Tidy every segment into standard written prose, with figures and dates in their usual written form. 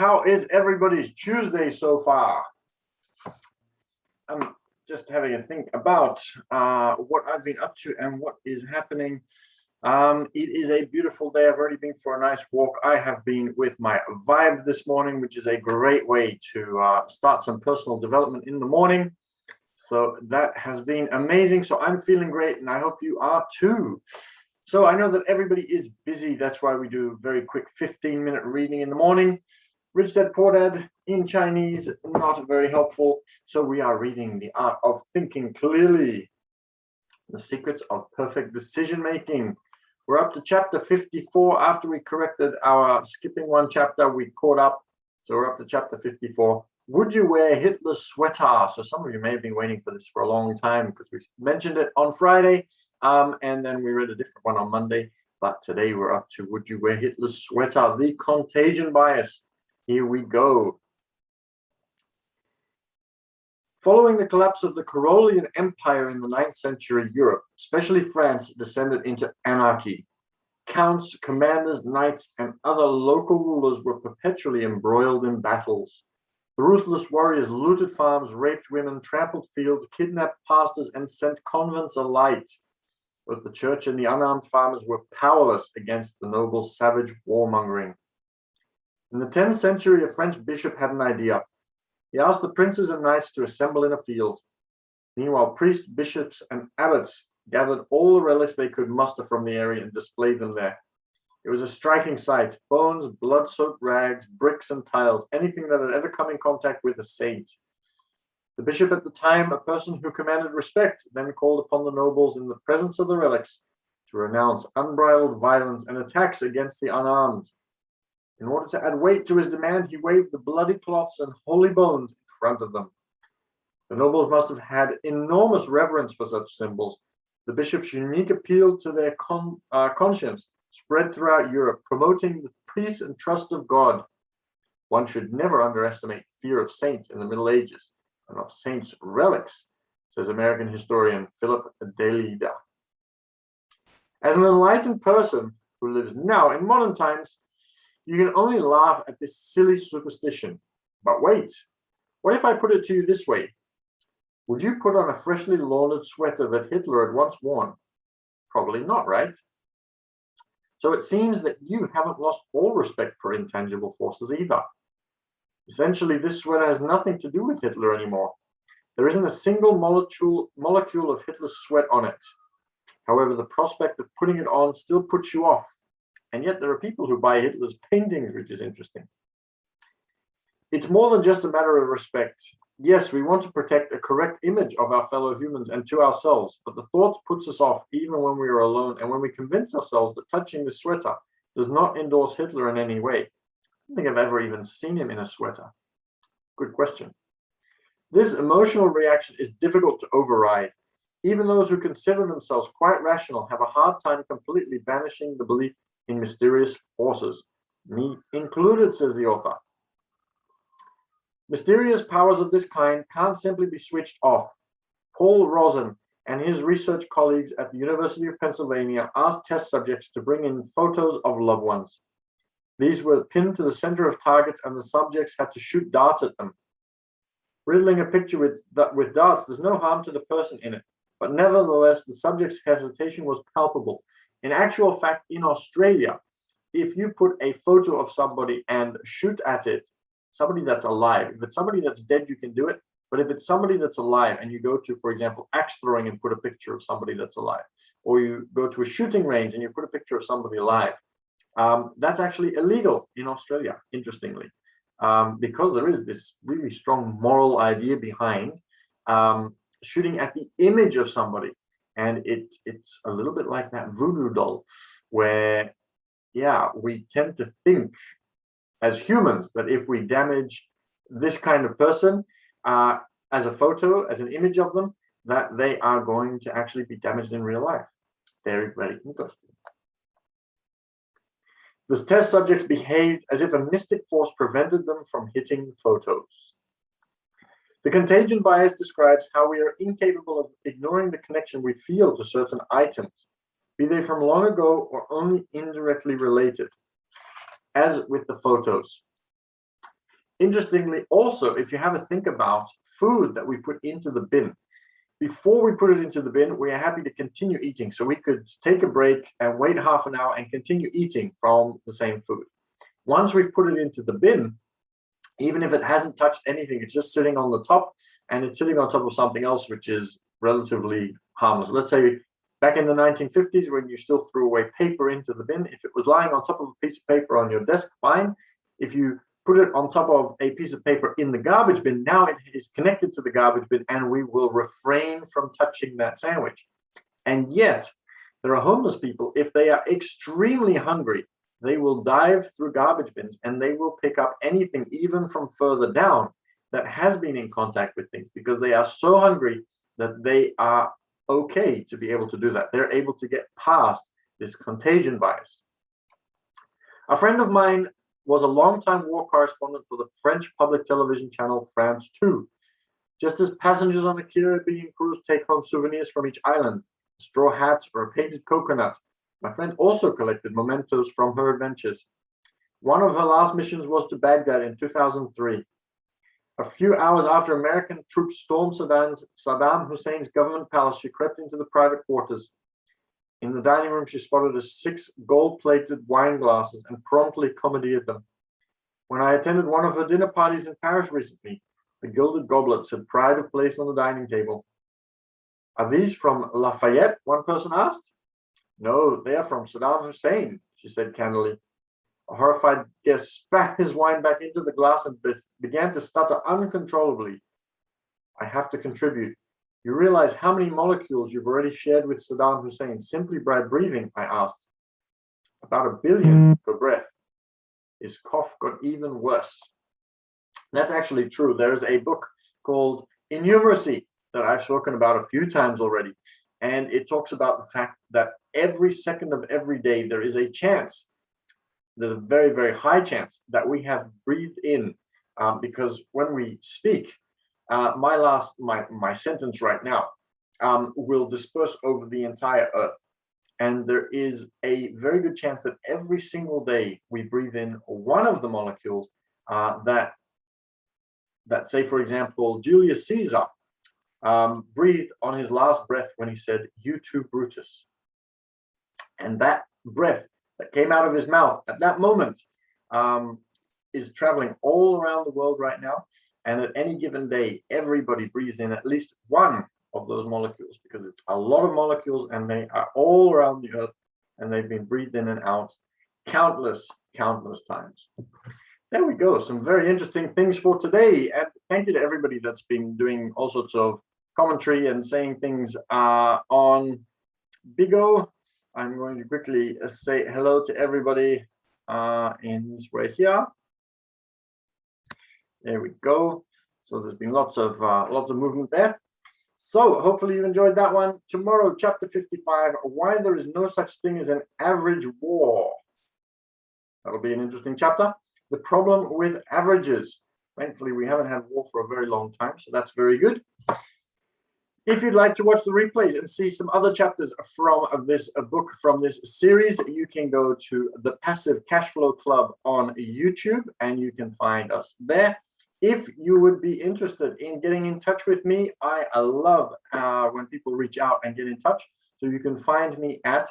How is everybody's Tuesday so far? I'm just having a think about what I've been up to and what is happening. It is a beautiful day. I've already been for a nice walk. I have been with my Vibe this morning, which is a great way to start some personal development in the morning. So that has been amazing. So I'm feeling great, and I hope you are too. So I know that everybody is busy. That's why we do very quick 15-minute reading in the morning. Rich Dad Poor Dad in Chinese, not very helpful. So we are reading The Art of Thinking Clearly, The Secrets of Perfect Decision Making. We're up to chapter 54. After we corrected our skipping one chapter, we caught up. So we're up to chapter 54. Would you wear Hitler's sweater? So some of you may have been waiting for this for a long time because we mentioned it on Friday. And then we read a different one on Monday. But today we're up to Would You Wear Hitler's Sweater? The Contagion Bias. Here we go. Following the collapse of the Carolian Empire in the 9th century Europe, especially France, descended into anarchy. Counts, commanders, knights, and other local rulers were perpetually embroiled in battles. The ruthless warriors looted farms, raped women, trampled fields, kidnapped pastors, and sent convents alight. But the church and the unarmed farmers were powerless against the noble savage warmongering. In the 10th century, a French bishop had an idea. He asked the princes and knights to assemble in a field. Meanwhile, priests, bishops, and abbots gathered all the relics they could muster from the area and displayed them there. It was a striking sight: bones, blood-soaked rags, bricks, and tiles, anything that had ever come in contact with a saint. The bishop at the time, a person who commanded respect, then called upon the nobles in the presence of the relics to renounce unbridled violence and attacks against the unarmed. In order to add weight to his demand, he waved the bloody cloths and holy bones in front of them. The nobles must have had enormous reverence for such symbols. The bishop's unique appeal to their conscience spread throughout Europe, promoting the peace and trust of God. One should never underestimate fear of saints in the Middle Ages and of saints' relics, says American historian Philip Delida. As an enlightened person who lives now in modern times, you can only laugh at this silly superstition. But wait, what if I put it to you this way? Would you put on a freshly laundered sweater that Hitler had once worn? Probably not, right? So it seems that you haven't lost all respect for intangible forces either. Essentially, this sweater has nothing to do with Hitler anymore. There isn't a single molecule of Hitler's sweat on it. However, the prospect of putting it on still puts you off. And yet there are people who buy Hitler's paintings, which is interesting. It's more than just a matter of respect. Yes, we want to protect a correct image of our fellow humans and to ourselves, but the thought puts us off even when we are alone and when we convince ourselves that touching the sweater does not endorse Hitler in any way. I don't think I've ever even seen him in a sweater. Good question. This emotional reaction is difficult to override. Even those who consider themselves quite rational have a hard time completely banishing the belief in mysterious forces, me included, says the author. Mysterious powers of this kind can't simply be switched off. Paul Rosen and his research colleagues at the University of Pennsylvania asked test subjects to bring in photos of loved ones. These were pinned to the center of targets, and the subjects had to shoot darts at them. Riddling a picture with darts does no harm to the person in it, but nevertheless, the subject's hesitation was palpable. In actual fact, in Australia, if you put a photo of somebody and shoot at it, somebody that's alive, if it's somebody that's dead, you can do it. But if it's somebody that's alive and you go to, for example, axe throwing and put a picture of somebody that's alive, or you go to a shooting range and you put a picture of somebody alive, that's actually illegal in Australia, interestingly, because there is this really strong moral idea behind shooting at the image of somebody. And it's a little bit like that voodoo doll where, yeah, we tend to think as humans that if we damage this kind of person as a photo, as an image of them, that they are going to actually be damaged in real life. Very, very interesting. The test subjects behaved as if a mystic force prevented them from hitting photos. The contagion bias describes how we are incapable of ignoring the connection we feel to certain items, be they from long ago or only indirectly related. As with the photos, Interestingly, also, if you have a think about food that we put into the bin, before we put it into the bin, we are happy to continue eating. So we could take a break and wait half an hour and continue eating from the same food. Once we've put it into the bin, even if it hasn't touched anything, it's just sitting on the top, and it's sitting on top of something else which is relatively harmless. Let's say back in the 1950s, when you still threw away paper into the bin, if it was lying on top of a piece of paper on your desk, fine. If you put it on top of a piece of paper in the garbage bin, now it is connected to the garbage bin, and we will refrain from touching that sandwich. And yet, there are homeless people, if they are extremely hungry, they will dive through garbage bins and they will pick up anything, even from further down, that has been in contact with things, because they are so hungry that they are okay to be able to do that. They're able to get past this contagion bias. A friend of mine was a long-time war correspondent for the French public television channel France 2. Just as passengers on a Caribbean cruise take home souvenirs from each island, a straw hat or a painted coconut, my friend also collected mementos from her adventures. One of her last missions was to Baghdad in 2003. A few hours after American troops stormed Saddam Hussein's government palace, she crept into the private quarters. In the dining room, she spotted 6 gold-plated wine glasses and promptly commandeered them. When I attended one of her dinner parties in Paris recently, the gilded goblets had pride of place on the dining table. Are these from Lafayette? One person asked. No, they are from Saddam Hussein, she said candidly. A horrified guest spat his wine back into the glass and began to stutter uncontrollably. I have to contribute. You realize how many molecules you've already shared with Saddam Hussein simply by breathing? I asked. About 1 billion per breath. His cough got even worse. That's actually true. There's a book called Innumeracy that I've spoken about a few times already. And it talks about the fact that every second of every day, there is a chance, there's a very, very high chance that we have breathed in, because when we speak, my sentence right now will disperse over the entire earth. And there is a very good chance that every single day we breathe in one of the molecules that say, for example, Julius Caesar breathed on his last breath when he said, "You too, Brutus." And that breath that came out of his mouth at that moment is traveling all around the world right now. And at any given day, everybody breathes in at least one of those molecules, because it's a lot of molecules and they are all around the earth, and they've been breathed in and out countless times. There we go. Some very interesting things for today. And thank you to everybody that's been doing all sorts of commentary and saying things on Bigo. I'm going to quickly say hello to everybody in this right here. There we go. So there's been lots of movement there. So hopefully you enjoyed that one. Tomorrow, chapter 55, why there is no such thing as an average war. That'll be an interesting chapter. The problem with averages. Thankfully, we haven't had war for a very long time, so that's very good. If you'd like to watch the replays and see some other chapters from this book, from this series, you can go to the Passive Cashflow Club on YouTube, and you can find us there. If you would be interested in getting in touch with me, I love when people reach out and get in touch. So you can find me at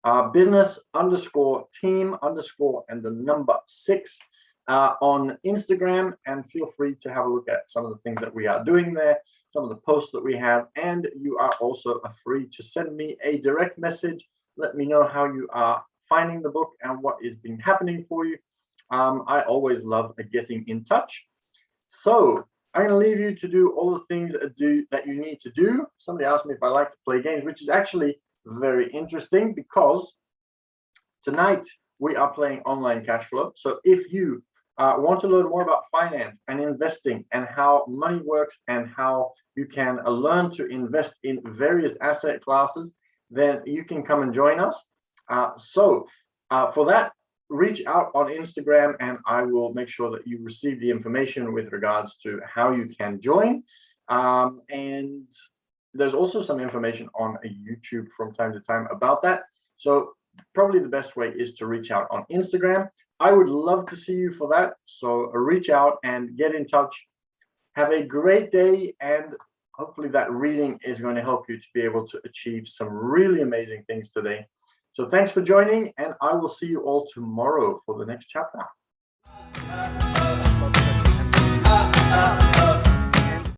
business_team_ and the number 6 on Instagram, and feel free to have a look at some of the things that we are doing there, some of the posts that we have, and you are also free to send me a direct message. Let me know how you are finding the book and what is been happening for you. I always love getting in touch. So I'm going to leave you to do all the things that you need to do. Somebody asked me if I like to play games, which is actually very interesting, because tonight we are playing online cash flow. So if you want to learn more about finance and investing and how money works and how you can learn to invest in various asset classes, then you can come and join us. For that, reach out on Instagram and I will make sure that you receive the information with regards to how you can join. And there's also some information on YouTube from time to time about that. So probably the best way is to reach out on Instagram. I would love to see you for that. So reach out and get in touch. Have a great day, and hopefully that reading is going to help you to be able to achieve some really amazing things today. So thanks for joining, and I will see you all tomorrow for the next chapter.